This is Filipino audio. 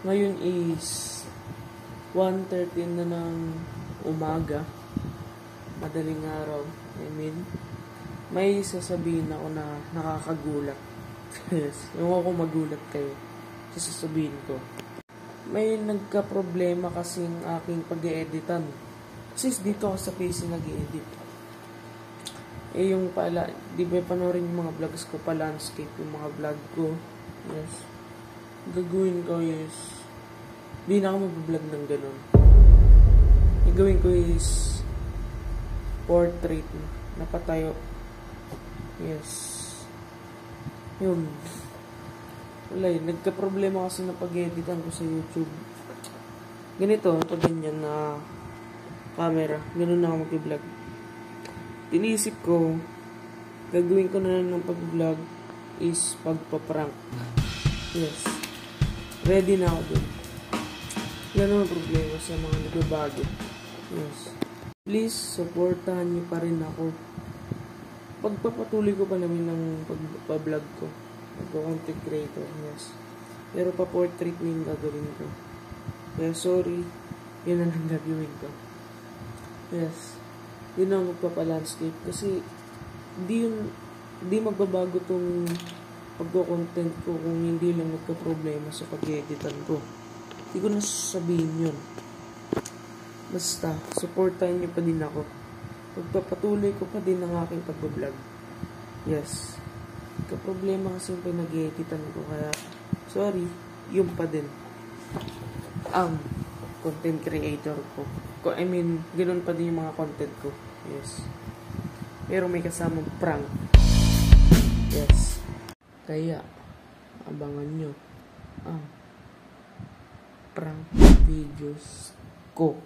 Ngayon is 1:13 na ng umaga. Madaling araw. May sasabihin ako na nakakagulat. Yes. Yung ako magulat kayo. Sasabihin ko. May nagka-problema kasing aking pag-e-editan. Kasi dito ako sa PC nag-e-edit. Yung pala, di ba panoorin yung mga vlogs ko pa, landscape, yung mga vlog ko. Yes. Gagawin ko is, di na ako mag-vlog ng ganun. Yung gawin ko is, portrait na patayo. Yes. Yun. Wala yun. Nagka-problema kasi na pag-editan ko sa YouTube. Ganito, ito ganyan na camera. Ganun na ako mag-vlog. Tinisip ko, gagawin ko na lang ng pag-vlog is pagpa-prank. Yes. Ready na ako dun. Yan ang problema sa mga nagbabago. Yes. Please, supportahan niyo pa rin ako. Pagpapatuloy ko pa namin ng pagpa-vlog ko. Pagpa-content creator. Yes. Pero pa-portrait na yung gagawin ko. Kaya sorry, yun na lang gagawin ko. Yes. Yun ang magpapa-landscape. Kasi, di magbabago tong pagko-content ko kung hindi lang nagka-problema sa pag-editan ko. Hindi ko na sasabihin yun. Basta, supportahan niyo pa din ako. Pagpapatuloy ko pa din ang aking pag-vlog. Yes. Nagka-problema kasi yung pinag-editan ko. Kaya, sorry, yun pa din. Ang content creator ko. Ganun pa din yung mga content ko. Yes. Pero may kasamang prank. Yes. Kaya, abangan nyo ang prank videos ko.